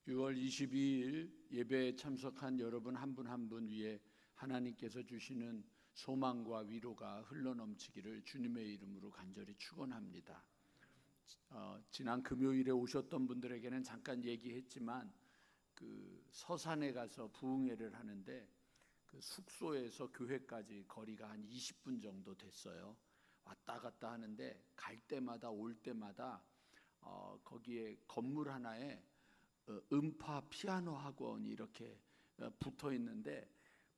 6월 22일 예배에 참석한 여러분 한 분 한 분 위에 하나님께서 주시는 소망과 위로가 흘러넘치기를 주님의 이름으로 간절히 축원합니다. 지난 금요일에 오셨던 분들에게는 잠깐 얘기했지만 그 서산에 가서 부흥회를 하는데 그 숙소에서 교회까지 거리가 한 20분 정도 됐어요. 왔다 갔다 하는데 갈 때마다 올 때마다 거기에 건물 하나에 음파 피아노 학원이 이렇게 붙어 있는데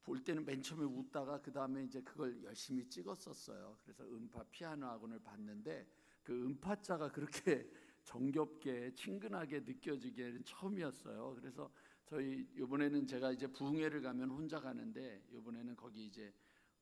볼 때는 맨 처음에 웃다가 그 다음에 이제 그걸 열심히 찍었었어요. 그래서 음파 피아노 학원을 봤는데 그 음파자가 그렇게 정겹게 친근하게 느껴지기에는 처음이었어요. 그래서 저희 이번에는 제가 이제 부흥회를 가면 혼자 가는데 이번에는 거기 이제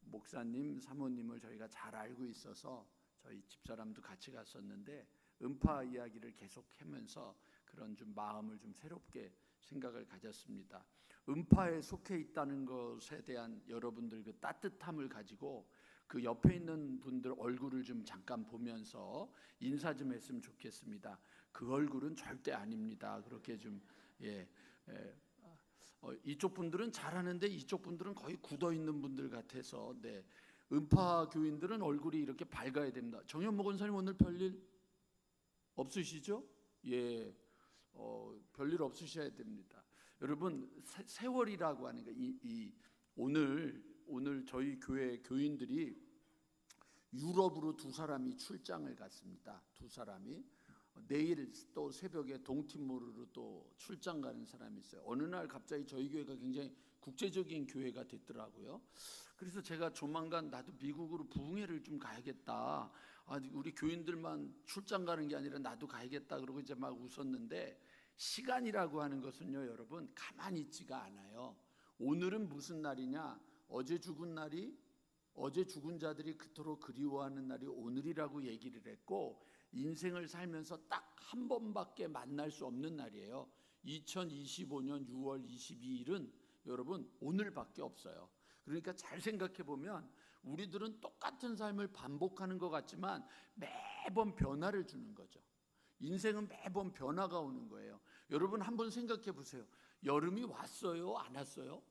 목사님, 사모님을 저희가 잘 알고 있어서 저희 집사람도 같이 갔었는데 음파 이야기를 계속 하면서 그런 좀 마음을 좀 새롭게 생각을 가졌습니다. 음파에 속해 있다는 것에 대한 여러분들 그 따뜻함을 가지고 그 옆에 있는 분들 얼굴을 좀 잠깐 보면서 인사 좀 했으면 좋겠습니다. 그 얼굴은 절대 아닙니다. 그렇게 좀 이쪽 분들은 잘하는데 이쪽 분들은 거의 굳어 있는 분들 같아서 음파 교인들은 얼굴이 이렇게 밝아야 됩니다. 정현목 원사님 오늘 별일 없으시죠? 별일 없으셔야 됩니다. 여러분 세월이라고 하는 거 오늘 저희 교회 교인들이 유럽으로 두 사람이 출장을 갔습니다. 두 사람이 내일 또 새벽에 동티모르로 또 출장 가는 사람이 있어요. 어느 날 갑자기 저희 교회가 굉장히 국제적인 교회가 됐더라고요. 그래서 제가 조만간 나도 미국으로 부흥회를 좀 가야겠다. 우리 교인들만 출장 가는 게 아니라 나도 가야겠다. 그러고 이제 막 웃었는데 시간이라고 하는 것은요, 여러분 가만히 있지가 않아요. 오늘은 무슨 날이냐? 어제 죽은 자들이 그토록 그리워하는 날이 오늘이라고 얘기를 했고 인생을 살면서 딱 한 번밖에 만날 수 없는 날이에요. 2025년 6월 22일은 여러분 오늘밖에 없어요. 그러니까 잘 생각해 보면 우리들은 똑같은 삶을 반복하는 것 같지만 매번 변화를 주는 거죠. 인생은 매번 변화가 오는 거예요. 여러분 한번 생각해 보세요. 여름이 왔어요? 안 왔어요?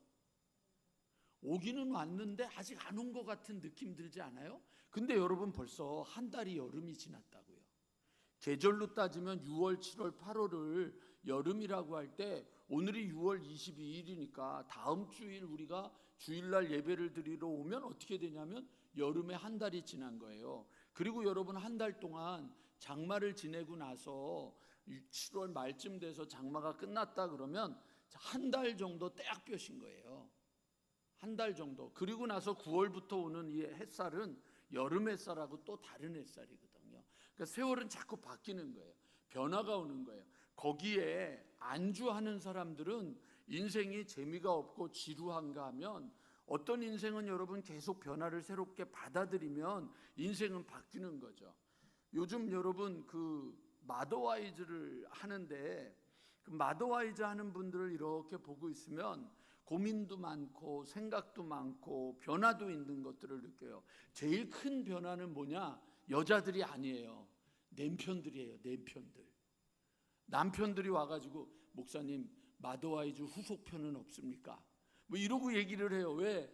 오기는 왔는데 아직 안 온 것 같은 느낌 들지 않아요? 근데 여러분 벌써 한 달이 여름이 지났다고요. 계절로 따지면 6월, 7월, 8월을 여름이라고 할 때 오늘이 6월 22일이니까 다음 주일 우리가 주일날 예배를 드리러 오면 어떻게 되냐면 여름에 한 달이 지난 거예요. 그리고 여러분 한 달 동안 장마를 지내고 나서 7월 말쯤 돼서 장마가 끝났다 그러면 한 달 정도 떼약볕인 거예요. 한 달 정도. 그리고 나서 9월부터 오는 이 햇살은 여름 햇살하고 또 다른 햇살이거든요. 그러니까 세월은 자꾸 바뀌는 거예요. 변화가 오는 거예요. 거기에 안주하는 사람들은 인생이 재미가 없고 지루한가 하면 어떤 인생은 여러분 계속 변화를 새롭게 받아들이면 인생은 바뀌는 거죠. 요즘 여러분 그 마더와이즈를 하는데 그 마더와이즈 하는 분들을 이렇게 보고 있으면 고민도 많고 생각도 많고 변화도 있는 것들을 느껴요. 제일 큰 변화는 뭐냐? 여자들이 아니에요. 남편들이에요. 남편들이 와가지고 목사님 마더와이즈 후속편은 없습니까? 뭐 이러고 얘기를 해요. 왜?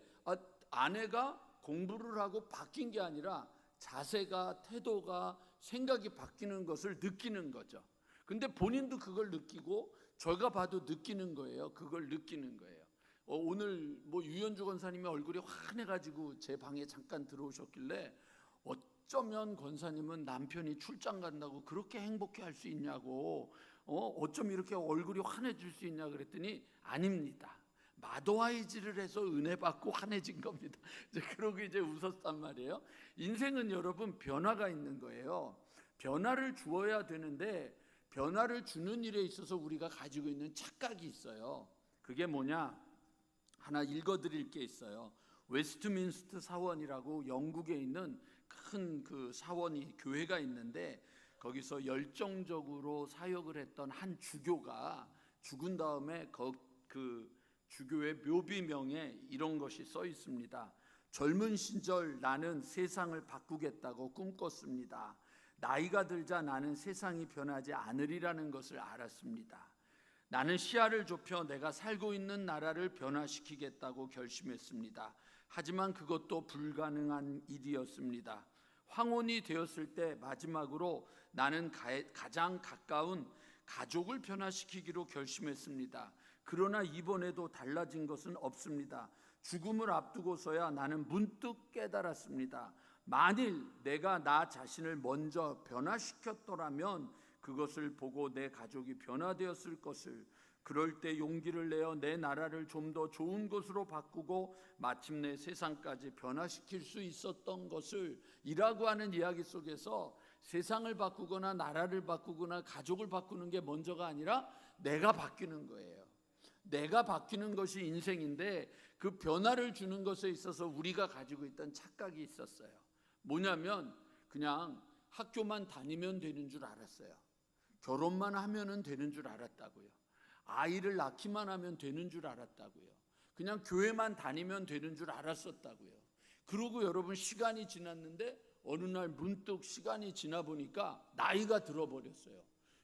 아내가 공부를 하고 바뀐 게 아니라 자세가, 태도가, 생각이 바뀌는 것을 느끼는 거죠. 근데 본인도 그걸 느끼고 제가 봐도 느끼는 거예요. 그걸 느끼는 거예요. 오늘 뭐 유현주 권사님의 얼굴이 환해가지고 제 방에 잠깐 들어오셨길래 어쩌면 권사님은 남편이 출장 간다고 그렇게 행복해 할 수 있냐고 어쩜 이렇게 얼굴이 환해질 수 있냐 그랬더니 아닙니다. 마더와이즈를 해서 은혜 받고 환해진 겁니다. 그러고 이제 웃었단 말이에요. 인생은 여러분 변화가 있는 거예요. 변화를 주어야 되는데 변화를 주는 일에 있어서 우리가 가지고 있는 착각이 있어요. 그게 뭐냐? 하나 읽어드릴 게 있어요. 웨스트민스터 사원이라고 영국에 있는 큰 그 사원이 교회가 있는데 거기서 열정적으로 사역을 했던 한 주교가 죽은 다음에 그 주교의 묘비명에 이런 것이 써 있습니다. 젊은 시절 나는 세상을 바꾸겠다고 꿈꿨습니다. 나이가 들자 나는 세상이 변하지 않으리라는 것을 알았습니다. 나는 시야를 좁혀 내가 살고 있는 나라를 변화시키겠다고 결심했습니다. 하지만 그것도 불가능한 일이었습니다. 황혼이 되었을 때 마지막으로 나는 가장 가까운 가족을 변화시키기로 결심했습니다. 그러나 이번에도 달라진 것은 없습니다. 죽음을 앞두고서야 나는 문득 깨달았습니다. 만일 내가 나 자신을 먼저 변화시켰더라면 그것을 보고 내 가족이 변화되었을 것을, 그럴 때 용기를 내어 내 나라를 좀 더 좋은 곳으로 바꾸고 마침내 세상까지 변화시킬 수 있었던 것을, 이라고 하는 이야기 속에서 세상을 바꾸거나 나라를 바꾸거나 가족을 바꾸는 게 먼저가 아니라 내가 바뀌는 거예요. 내가 바뀌는 것이 인생인데, 그 변화를 주는 것에 있어서 우리가 가지고 있던 착각이 있었어요. 뭐냐면 그냥 학교만 다니면 되는 줄 알았어요. 결혼만 하면 되는 줄 알았다고요. 아이를 낳기만 하면 되는 줄 알았다고요. 그냥 교회만 다니면 되는 줄 알았었다고요. 그러고 여러분, 시간이 지났는데 어느 날 문득 시간이 지나 보니까 나이가 들어버렸어요.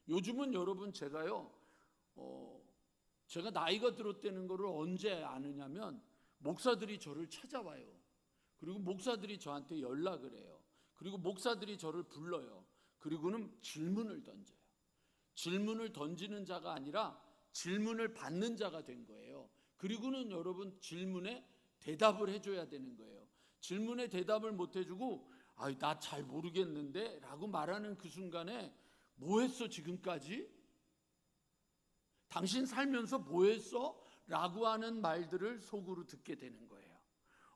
요즘은 여러분, 제가 나이가 들었다는 거를 언제 아느냐면 목사들이 저를 찾아와요. 그리고 목사들이 저한테 연락을 해요. 그리고 목사들이 저를 불러요. 그리고는 질문을 던져요. 질문을 던지는 자가 아니라 질문을 받는 자가 된 거예요. 그리고는 여러분, 질문에 대답을 해줘야 되는 거예요. 질문에 대답을 못 해주고 나 잘 모르겠는데 라고 말하는 그 순간에, 뭐 했어 지금까지? 당신 살면서 뭐 했어? 라고 하는 말들을 속으로 듣게 되는 거예요.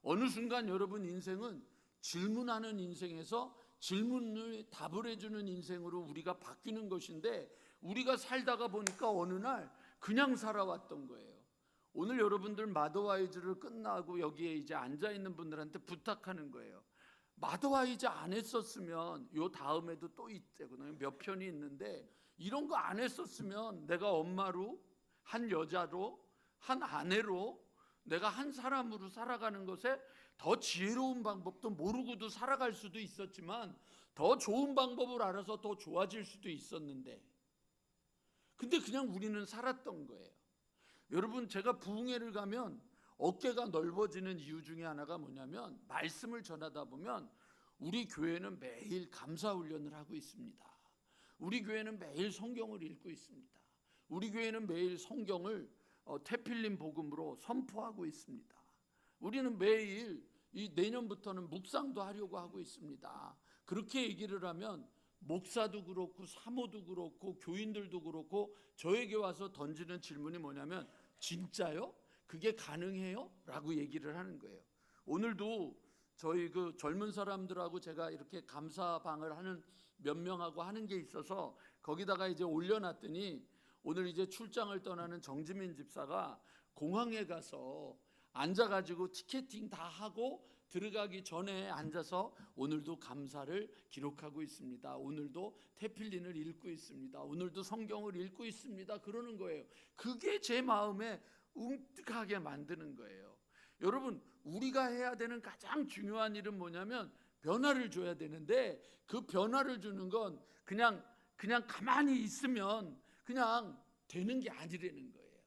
어느 순간 여러분, 인생은 질문하는 인생에서 질문을 답을 해주는 인생으로 우리가 바뀌는 것인데, 우리가 살다가 보니까 어느 날 그냥 살아왔던 거예요. 오늘 여러분들 마더와이즈를 끝나고 여기에 이제 앉아있는 분들한테 부탁하는 거예요. 마더와이즈 안 했었으면, 요 다음에도 또 있대거든요. 몇 편이 있는데, 이런 거 안 했었으면 내가 엄마로, 한 여자로, 한 아내로, 내가 한 사람으로 살아가는 것에 더 지혜로운 방법도 모르고도 살아갈 수도 있었지만, 더 좋은 방법을 알아서 더 좋아질 수도 있었는데, 근데 그냥 우리는 살았던 거예요. 여러분, 제가 부흥회를 가면 어깨가 넓어지는 이유 중에 하나가 뭐냐면, 말씀을 전하다 보면 우리 교회는 매일 감사훈련을 하고 있습니다. 우리 교회는 매일 성경을 읽고 있습니다. 우리 교회는 매일 성경을 태필린 복음으로 선포하고 있습니다. 우리는 매일 내년부터는 묵상도 하려고 하고 있습니다. 그렇게 얘기를 하면 목사도 그렇고 사모도 그렇고 교인들도 그렇고 저에게 와서 던지는 질문이 뭐냐면, 진짜요? 그게 가능해요? 라고 얘기를 하는 거예요. 오늘도 저희 그 젊은 사람들하고 제가 이렇게 감사방을 하는 몇 명하고 하는 게 있어서 거기다가 이제 올려놨더니, 오늘 이제 출장을 떠나는 정지민 집사가 공항에 가서 앉아가지고 티켓팅 다 하고 들어가기 전에 앉아서 오늘도 감사를 기록하고 있습니다. 오늘도 태필린을 읽고 있습니다. 오늘도 성경을 읽고 있습니다. 그러는 거예요. 그게 제 마음에 웅득하게 만드는 거예요. 여러분, 우리가 해야 되는 가장 중요한 일은 뭐냐면 변화를 줘야 되는데, 그 변화를 주는 건 그냥 가만히 있으면 그냥 되는 게 아니라는 거예요.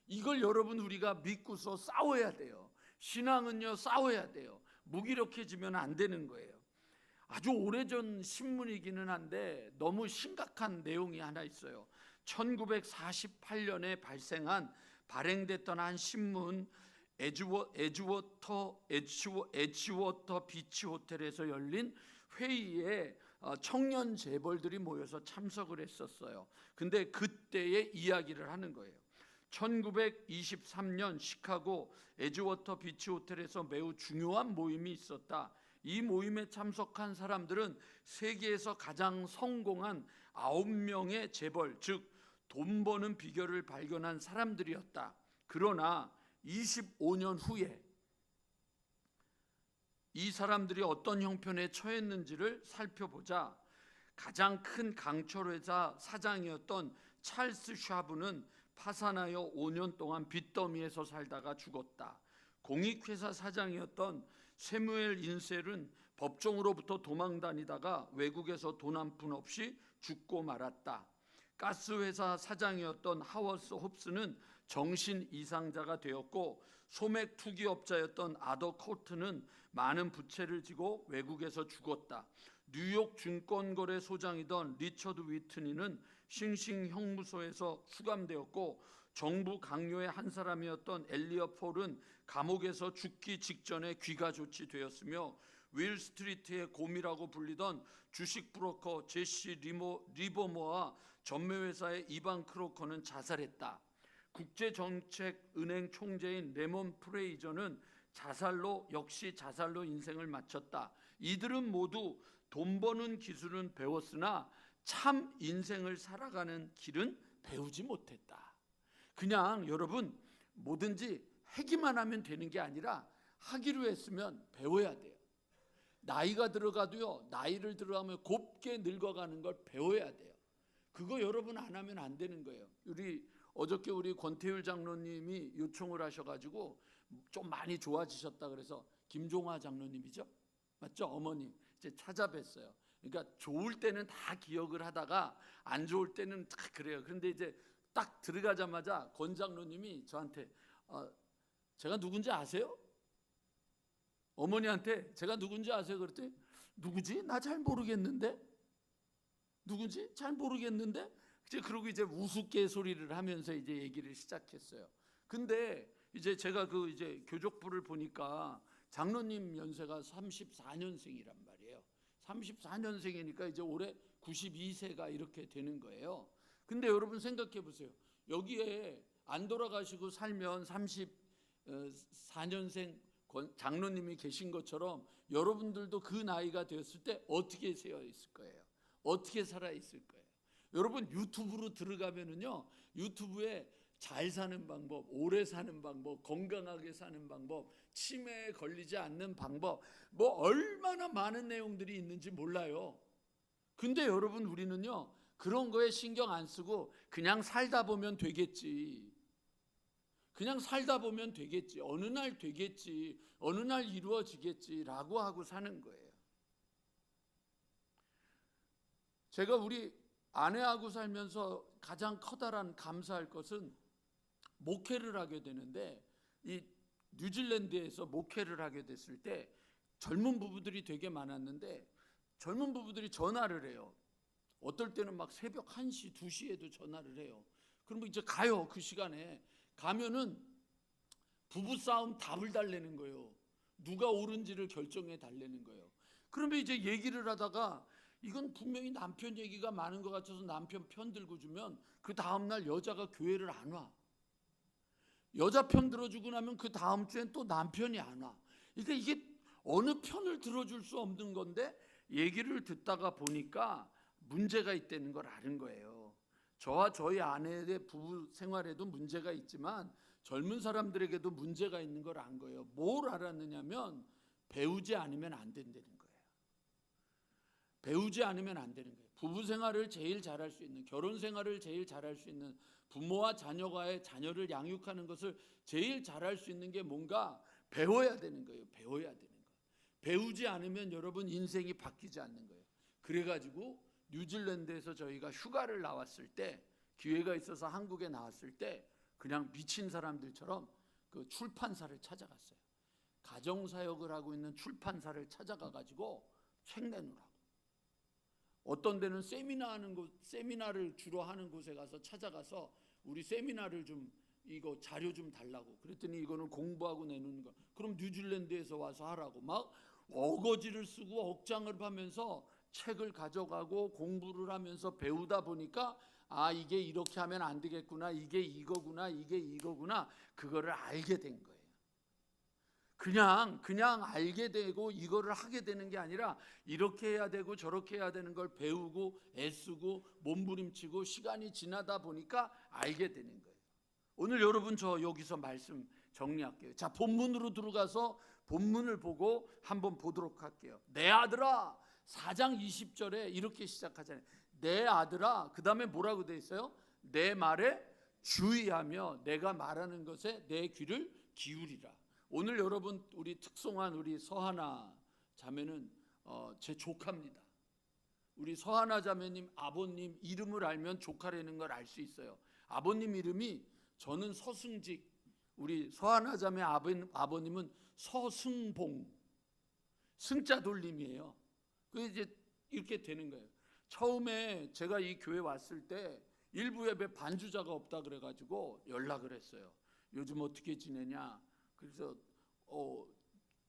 이걸 여러분, 우리가 믿고서 싸워야 돼요. 신앙은요, 싸워야 돼요. 무기력해지면 안 되는 거예요. 아주 오래전 신문이기는 한데 너무 심각한 내용이 하나 있어요. 1948년에 발행됐던 한 신문, 에지워터 비치 호텔에서 열린 회의에 청년 재벌들이 모여서 참석을 했었어요. 근데 그때의 이야기를 하는 거예요. 1923년 시카고 에지워터 비치 호텔에서 매우 중요한 모임이 있었다. 이 모임에 참석한 사람들은 세계에서 가장 성공한 9명의 재벌, 즉 돈 버는 비결을 발견한 사람들이었다. 그러나 25년 후에 이 사람들이 어떤 형편에 처했는지를 살펴보자, 가장 큰 강철회사 사장이었던 찰스 샤브는 파산하여 5년 동안 빚더미에서 살다가 죽었다. 공익회사 사장이었던 세무엘 인셀은 법정으로부터 도망다니다가 외국에서 돈 한 푼 없이 죽고 말았다. 가스회사 사장이었던 하워스 홉스는 정신 이상자가 되었고, 소맥 투기업자였던 아더 코트는 많은 부채를 지고 외국에서 죽었다. 뉴욕 증권거래소장이던 리처드 위트니는 싱싱 형무소에서 수감되었고, 정부 강요의 한 사람이었던 엘리엇 폴은 감옥에서 죽기 직전에 귀가 조치되었으며, 윌 스트리트의 곰이라고 불리던 주식 브로커 제시 리버모와 전매회사의 이반 크로커는 자살했다. 국제정책은행 총재인 레몬 프레이저는 역시 자살로 인생을 마쳤다. 이들은 모두 돈 버는 기술은 배웠으나 참 인생을 살아가는 길은 배우지 못했다. 그냥 여러분, 뭐든지 하기만 하면 되는 게 아니라 하기로 했으면 배워야 돼요. 나이가 들어가도요, 나이를 들어가면 곱게 늙어가는 걸 배워야 돼요. 그거 여러분 안 하면 안 되는 거예요. 어저께 우리 권태율 장로님이 요청을 하셔가지고 좀 많이 좋아지셨다 그래서, 김종화 장로님이죠? 맞죠? 어머니 이제 찾아뵀어요. 그러니까 좋을 때는 다 기억을 하다가 안 좋을 때는 다 그래요. 그런데 이제 딱 들어가자마자 권 장로님이 저한테 제가 누군지 아세요? 어머니한테 제가 누군지 아세요? 그랬더니 누구지? 나 잘 모르겠는데? 누구지? 잘 모르겠는데? 그러고 이제 우스갯소리를 하면서 이제 얘기를 시작했어요. 근데 이제 제가 이제 교족부를 보니까 장로님 연세가 34년생이란 말이에요. 34년생이니까 이제 올해 92세가 이렇게 되는 거예요. 근데 여러분 생각해 보세요. 여기에 안 돌아가시고 살면 34년생 장로님이 계신 것처럼 여러분들도 그 나이가 되었을 때 어떻게 되어 있을 거예요? 어떻게 살아 있을 거예요? 여러분 유튜브로 들어가면은요, 유튜브에 잘 사는 방법, 오래 사는 방법, 건강하게 사는 방법, 치매에 걸리지 않는 방법, 뭐 얼마나 많은 내용들이 있는지 몰라요. 근데 여러분, 우리는요 그런 거에 신경 안 쓰고 그냥 살다 보면 되겠지. 그냥 살다 보면 되겠지. 어느 날 되겠지. 어느 날 이루어지겠지라고 하고 사는 거예요. 제가 우리 아내하고 살면서 가장 커다란 감사할 것은 목회를 하게 되는데, 이 뉴질랜드에서 목회를 하게 됐을 때 젊은 부부들이 되게 많았는데, 젊은 부부들이 전화를 해요. 어떨 때는 막 새벽 1시, 2시에도 전화를 해요. 그러면 이제 가요. 그 시간에 가면은 부부싸움 답을 달래는 거예요. 누가 옳은지를 결정해 달래는 거예요. 그러면 이제 얘기를 하다가 이건 분명히 남편 얘기가 많은 것 같아서 남편 편 들고 주면 그 다음날 여자가 교회를 안 와. 여자 편 들어주고 나면 그 다음 주엔 또 남편이 안 와. 그러니까 이게 어느 편을 들어줄 수 없는 건데, 얘기를 듣다가 보니까 문제가 있다는 걸 아는 거예요. 저와 저희 아내의 부부 생활에도 문제가 있지만 젊은 사람들에게도 문제가 있는 걸 안 거예요. 뭘 알았느냐면 배우지 않으면 안 된다는 거예요. 배우지 않으면 안 되는 거예요. 부부 생활을 제일 잘할 수 있는, 결혼 생활을 제일 잘할 수 있는, 부모와 자녀와의 자녀를 양육하는 것을 제일 잘할 수 있는 게 뭔가 배워야 되는 거예요. 배워야 되는 거예요. 배우지 않으면 여러분 인생이 바뀌지 않는 거예요. 그래가지고 뉴질랜드에서 저희가 휴가를 나왔을 때, 기회가 있어서 한국에 나왔을 때 그냥 미친 사람들처럼 그 출판사를 찾아갔어요. 가정사역을 하고 있는 출판사를 찾아가가지고 책 내놓으라고. 어떤 데는 세미나를 주로 하는 곳에 가서 찾아가서 우리 세미나를 좀 이거 자료 좀 달라고. 그랬더니 이거는 공부하고 내놓는 거. 그럼 뉴질랜드에서 와서 하라고. 막 어거지를 쓰고 억장을 하면서 책을 가져가고 공부를 하면서 배우다 보니까 이게 이렇게 하면 안 되겠구나. 이게 이거구나. 이게 이거구나. 그거를 알게 된 거예요. 그냥 알게 되고 이거를 하게 되는 게 아니라 이렇게 해야 되고 저렇게 해야 되는 걸 배우고 애쓰고 몸부림치고 시간이 지나다 보니까 알게 되는 거예요. 오늘 여러분, 저 여기서 말씀 정리할게요. 자, 본문으로 들어가서 본문을 보고 한번 보도록 할게요. 내 아들아, 4장 20절에 이렇게 시작하잖아요. 내 아들아, 그 다음에 뭐라고 돼 있어요? 내 말에 주의하며 내가 말하는 것에 내 귀를 기울이라. 오늘 여러분, 우리 특송한 우리 서하나 자매는 제 조카입니다. 우리 서하나 자매님 아버님 이름을 알면 조카라는 걸 알 수 있어요. 아버님 이름이 저는 서승직, 우리 서하나 자매 아버님은 서승봉, 승자 돌림이에요. 그 이제 이렇게 되는 거예요. 처음에 제가 이 교회 왔을 때 일부 예배 반주자가 없다 그래가지고 연락을 했어요. 요즘 어떻게 지내냐? 그래서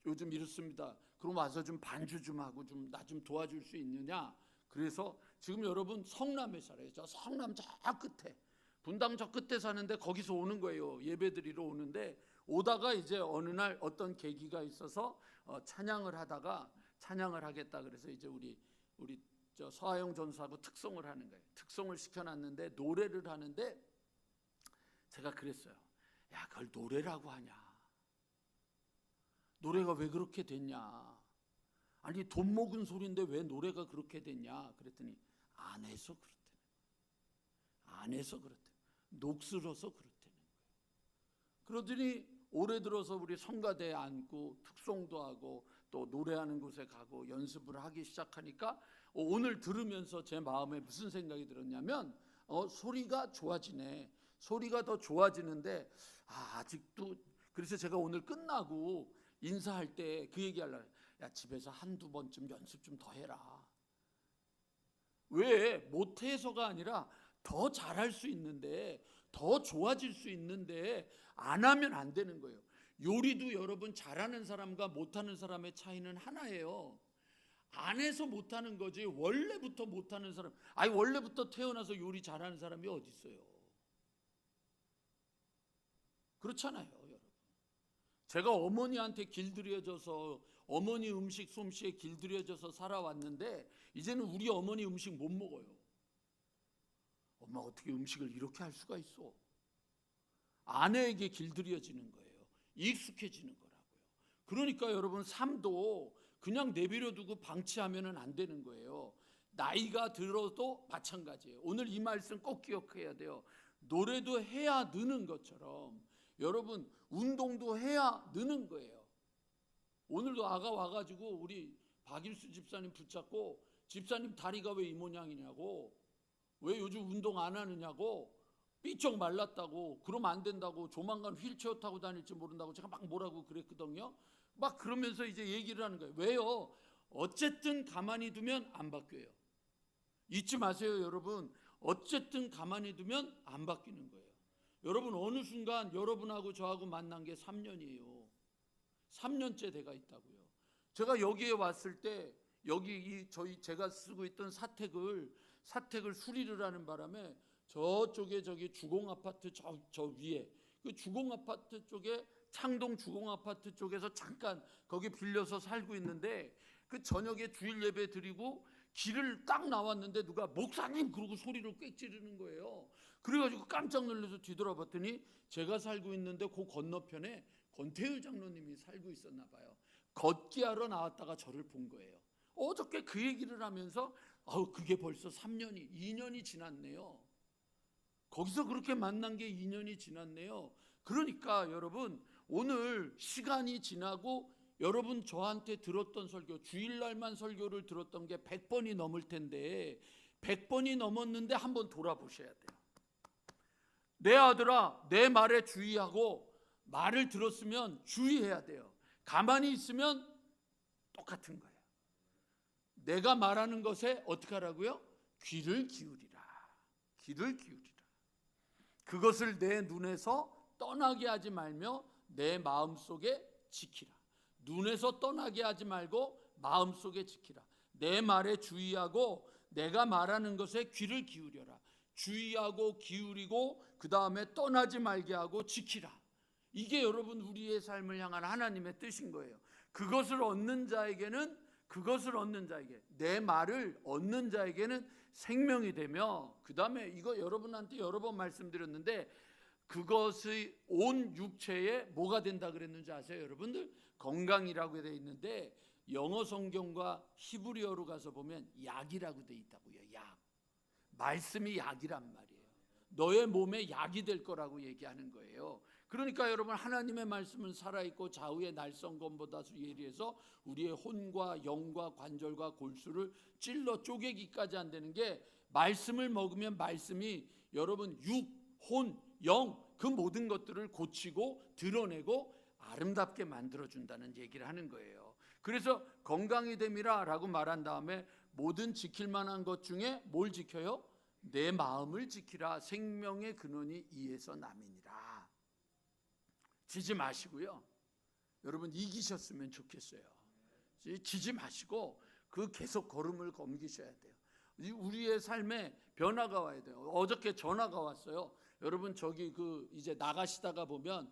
요즘 이렇습니다. 그럼 와서 좀 반주 좀 하고 좀 나 좀 도와줄 수 있느냐? 그래서 지금 여러분 성남에 살아요. 저 성남 저 끝에, 분당 저 끝에 사는데 거기서 오는 거예요. 예배 드리러 오는데, 오다가 이제 어느 날 어떤 계기가 있어서 찬양을 하다가 찬양을 하겠다 그래서 이제 우리 저 서하영 전사하고 특송을 하는 거예요. 특송을 시켜놨는데 노래를 하는데 제가 그랬어요. 야, 그걸 노래라고 하냐? 노래가 왜 그렇게 됐냐? 아니 돈 먹은 소리인데 왜 노래가 그렇게 됐냐? 그랬더니 안 해서 그렇대요. 안 해서 그렇대요. 녹슬어서 그렇대요. 그러더니 올해 들어서 우리 성가대에 앉고 특송도 하고 또 노래하는 곳에 가고 연습을 하기 시작하니까 오늘 들으면서 제 마음에 무슨 생각이 들었냐면 소리가 좋아지네. 소리가 더 좋아지는데 아직도. 그래서 제가 오늘 끝나고 인사할 때 그 얘기 하려고, 야 집에서 한두 번쯤 연습 좀 더 해라. 왜? 못해서가 아니라 더 잘할 수 있는데, 더 좋아질 수 있는데 안 하면 안 되는 거예요. 요리도 여러분 잘하는 사람과 못하는 사람의 차이는 하나예요. 안 해서 못하는 거지 원래부터 못하는 사람, 아니 원래부터 태어나서 요리 잘하는 사람이 어디 있어요? 그렇잖아요, 여러분. 제가 어머니한테 길들여져서, 어머니 음식 솜씨에 길들여져서 살아왔는데 이제는 우리 어머니 음식 못 먹어요. 엄마 어떻게 음식을 이렇게 할 수가 있어? 아내에게 길들여지는 거예요. 익숙해지는 거라고요. 그러니까 여러분 삶도 그냥 내버려 두고 방치하면 안 되는 거예요. 나이가 들어도 마찬가지예요. 오늘 이 말씀 꼭 기억해야 돼요. 노래도 해야 느는 것처럼 여러분 운동도 해야 느는 거예요. 오늘도 아가 와가지고 우리 박일수 집사님 붙잡고, 집사님 다리가 왜 이 모양이냐고, 왜 요즘 운동 안 하느냐고, 삐쩍 말랐다고, 그러면 안 된다고, 조만간 휠체어 타고 다닐지 모른다고 제가 막 뭐라고 그랬거든요. 막 그러면서 이제 얘기를 하는 거예요. 왜요? 어쨌든 가만히 두면 안 바뀌어요. 잊지 마세요, 여러분. 어쨌든 가만히 두면 안 바뀌는 거예요. 여러분 어느 순간 여러분하고 저하고 만난 게 3년이에요. 3년째 돼가 있다고요. 제가 여기에 왔을 때 여기 제가 쓰고 있던 사택을 수리를 하는 바람에 저쪽에 저기 주공 아파트 저 위에 그 주공 아파트 쪽에 창동 주공 아파트 쪽에서 잠깐 거기 빌려서 살고 있는데, 그 저녁에 주일 예배 드리고 길을 딱 나왔는데 누가 목사님 그러고 소리를 꽥 지르는 거예요. 그래가지고 깜짝 놀라서 뒤돌아봤더니 제가 살고 있는데 그 건너편에 권태일 장로님이 살고 있었나 봐요. 걷기 하러 나왔다가 저를 본 거예요. 어저께 그 얘기를 하면서 그게 벌써 2년이 지났네요. 거기서 그렇게 만난 게 2년이 지났네요. 그러니까 여러분 오늘 시간이 지나고 여러분 저한테 들었던 설교, 주일날만 설교를 들었던 게 100번이 넘을 텐데 100번이 넘었는데 한번 돌아보셔야 돼요. 내 아들아, 내 말에 주의하고 말을 들었으면 주의해야 돼요. 가만히 있으면 똑같은 거예요. 내가 말하는 것에 어떻게 하라고요? 귀를 기울이라. 귀를 기울이라. 그것을 내 눈에서 떠나게 하지 말며 내 마음속에 지키라. 눈에서 떠나게 하지 말고 마음속에 지키라. 내 말에 주의하고 내가 말하는 것에 귀를 기울여라. 주의하고 기울이고 그 다음에 떠나지 말게 하고 지키라. 이게 여러분 우리의 삶을 향한 하나님의 뜻인 거예요. 그것을 얻는 자에게는, 내 말을 얻는 자에게는 생명이 되며, 그 다음에 이거 여러분한테 여러 번 말씀드렸는데 그것의 온 육체에 뭐가 된다 그랬는지 아세요? 여러분들 건강이라고 되어 있는데 영어 성경과 히브리어로 가서 보면 약이라고 되어 있다고요. 약. 말씀이 약이란 말이에요. 너의 몸에 약이 될 거라고 얘기하는 거예요. 그러니까 여러분, 하나님의 말씀은 살아있고 좌우의 날성검보다 예리해서 우리의 혼과 영과 관절과 골수를 찔러 쪼개기까지 한다는 게, 말씀을 먹으면 말씀이 여러분 육, 혼, 영, 그 모든 것들을 고치고 드러내고 아름답게 만들어준다는 얘기를 하는 거예요. 그래서 건강이 됨이라 라고 말한 다음에 모든 지킬 만한 것 중에 뭘 지켜요? 내 마음을 지키라. 생명의 근원이 이에서 남이니라. 지지 마시고요. 여러분, 이기셨으면 좋겠어요. 지지 마시고 그 계속 걸음을 검기셔야 돼요. 우리의 삶에 변화가 와야 돼요. 어저께 전화가 왔어요. 여러분, 저기 이제 나가시다가 보면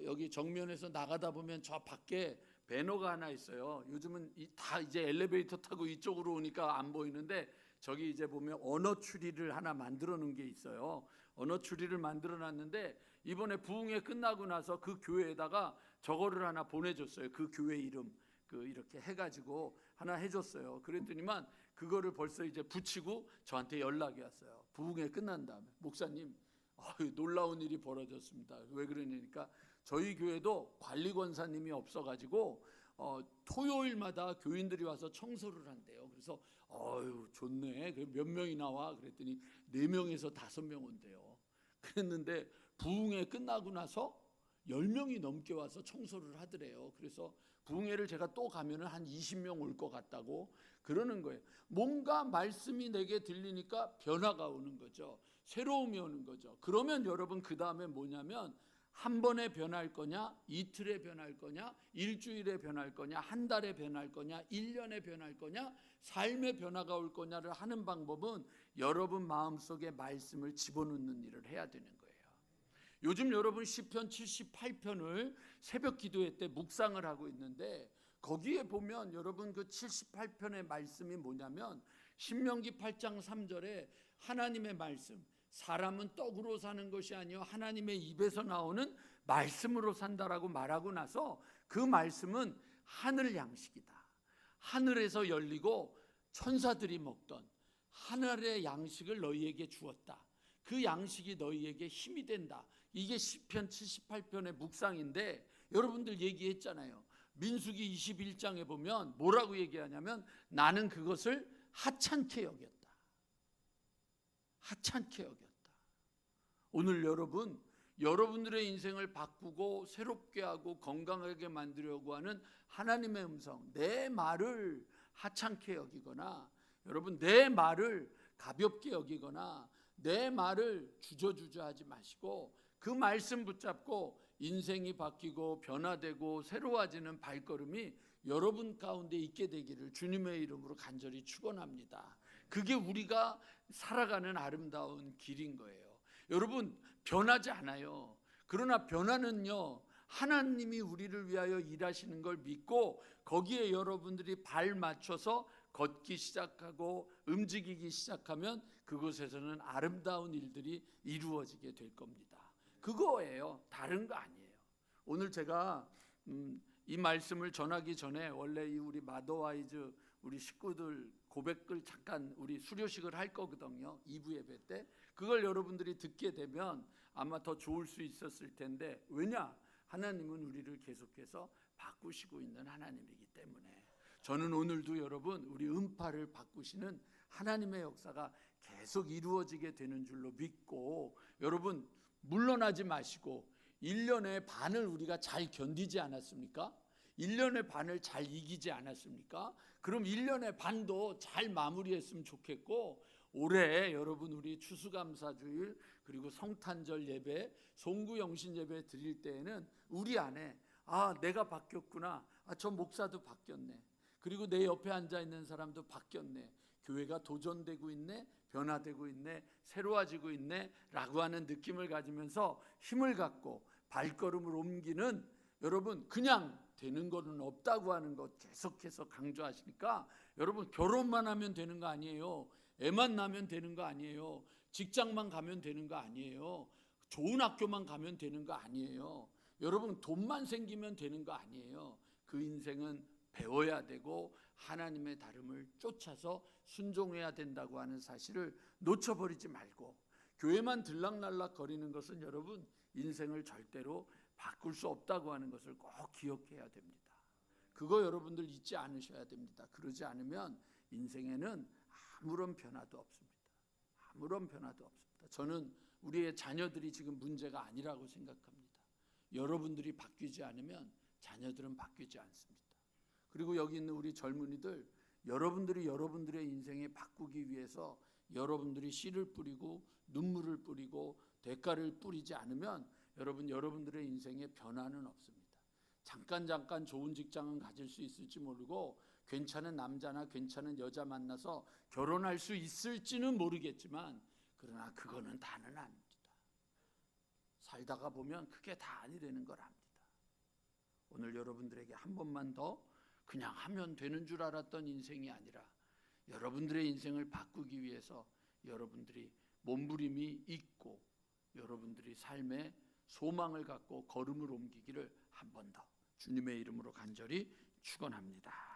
여기 정면에서 나가다 보면 저 밖에 배너가 하나 있어요. 요즘은 다 이제 엘리베이터 타고 이쪽으로 오니까 안 보이는데, 저기 이제 보면 언어 추리를 하나 만들어 놓은 게 있어요. 언어 추리를 만들어 놨는데, 이번에 부흥회 끝나고 나서 그 교회에다가 저거를 하나 보내줬어요. 그 교회 이름 이렇게 해가지고 하나 해줬어요. 그랬더니만 그거를 벌써 이제 붙이고 저한테 연락이 왔어요. 부흥회 끝난 다음에, 목사님, 놀라운 일이 벌어졌습니다. 왜 그러냐니까, 저희 교회도 관리 권사님이 없어가지고 토요일마다 교인들이 와서 청소를 한대요. 그래서 좋네. 몇 명이 나와? 그랬더니 4명에서 5명 온대요. 그랬는데 부흥회 끝나고 나서 10명이 넘게 와서 청소를 하더래요. 그래서 부흥회를 제가 또 가면은 한 20명 올 것 같다고 그러는 거예요. 뭔가 말씀이 내게 들리니까 변화가 오는 거죠. 새로움이 오는 거죠. 그러면 여러분, 그 다음에 뭐냐면, 한 번에 변할 거냐, 이틀에 변할 거냐, 일주일에 변할 거냐, 한 달에 변할 거냐, 1년에 변할 거냐, 삶의 변화가 올 거냐를 하는 방법은 여러분 마음속에 말씀을 집어넣는 일을 해야 되는 거예요. 요즘 여러분 시편 78편을 새벽 기도회 때 묵상을 하고 있는데, 거기에 보면 여러분 그 78편의 말씀이 뭐냐면, 신명기 8장 3절에 하나님의 말씀, 사람은 떡으로 사는 것이 아니요 하나님의 입에서 나오는 말씀으로 산다라고 말하고 나서, 그 말씀은 하늘 양식이다. 하늘에서 열리고 천사들이 먹던 하늘의 양식을 너희에게 주었다. 그 양식이 너희에게 힘이 된다. 이게 시편 78편의 묵상인데, 여러분들 얘기했잖아요. 민수기 21장에 보면 뭐라고 얘기하냐면, 나는 그것을 하찮게 여겼다. 하찮게 여겼다. 오늘 여러분들의 인생을 바꾸고 새롭게 하고 건강하게 만들려고 하는 하나님의 음성, 내 말을 하찮게 여기거나, 여러분 내 말을 가볍게 여기거나, 내 말을 주저주저하지 마시고 그 말씀 붙잡고 인생이 바뀌고 변화되고 새로워지는 발걸음이 여러분 가운데 있게 되기를 주님의 이름으로 간절히 축원합니다. 그게 우리가 살아가는 아름다운 길인 거예요. 여러분, 변하지 않아요. 그러나 변화는요, 하나님이 우리를 위하여 일하시는 걸 믿고 거기에 여러분들이 발 맞춰서 걷기 시작하고 움직이기 시작하면 그곳에서는 아름다운 일들이 이루어지게 될 겁니다. 그거예요. 다른 거 아니에요. 오늘 제가 이 말씀을 전하기 전에 원래 이 우리 마더와이즈 우리 식구들 고백을 잠깐 우리 수료식을 할 거거든요. 2부 예배 때. 그걸 여러분들이 듣게 되면 아마 더 좋을 수 있었을 텐데, 왜냐? 하나님은 우리를 계속해서 바꾸시고 있는 하나님이기 때문에, 저는 오늘도 여러분 우리 음파를 바꾸시는 하나님의 역사가 계속 이루어지게 되는 줄로 믿고, 여러분 물러나지 마시고 1년의 반을 우리가 잘 견디지 않았습니까? 1년의 반을 잘 이기지 않았습니까? 그럼 1년의 반도 잘 마무리했으면 좋겠고, 올해 여러분 우리 추수감사주일 그리고 성탄절 예배, 송구영신 예배 드릴 때에는 우리 안에 내가 바뀌었구나, 저 목사도 바뀌었네, 그리고 내 옆에 앉아있는 사람도 바뀌었네, 교회가 도전되고 있네, 변화되고 있네, 새로워지고 있네 라고 하는 느낌을 가지면서 힘을 갖고 발걸음을 옮기는, 여러분 그냥 되는 거는 없다고 하는 것 계속해서 강조하시니까, 여러분 결혼만 하면 되는 거 아니에요. 애만 낳으면 되는 거 아니에요. 직장만 가면 되는 거 아니에요. 좋은 학교만 가면 되는 거 아니에요. 여러분 돈만 생기면 되는 거 아니에요. 그 인생은 배워야 되고 하나님의 다름을 쫓아서 순종해야 된다고 하는 사실을 놓쳐버리지 말고, 교회만 들락날락 거리는 것은 여러분 인생을 절대로 바꿀 수 없다고 하는 것을 꼭 기억해야 됩니다. 그거 여러분들 잊지 않으셔야 됩니다. 그러지 않으면 인생에는 아무런 변화도 없습니다. 아무런 변화도 없습니다. 저는 우리의 자녀들이 지금 문제가 아니라고 생각합니다. 여러분들이 바뀌지 않으면 자녀들은 바뀌지 않습니다. 그리고 여기 있는 우리 젊은이들, 여러분들이 여러분들의 인생을 바꾸기 위해서 여러분들이 씨를 뿌리고 눈물을 뿌리고 대가를 뿌리지 않으면 여러분들의 인생에 변화는 없습니다. 잠깐 좋은 직장은 가질 수 있을지 모르고 괜찮은 남자나 괜찮은 여자 만나서 결혼할 수 있을지는 모르겠지만 그러나 그거는 다는 아닙니다. 살다가 보면 그게 다 아니라는 걸 압니다. 오늘 여러분들에게 한 번만 더 그냥 하면 되는 줄 알았던 인생이 아니라 여러분들의 인생을 바꾸기 위해서 여러분들이 몸부림이 있고 여러분들이 삶에 소망을 갖고 걸음을 옮기기를 한 번 더 주님의 이름으로 간절히 축원합니다.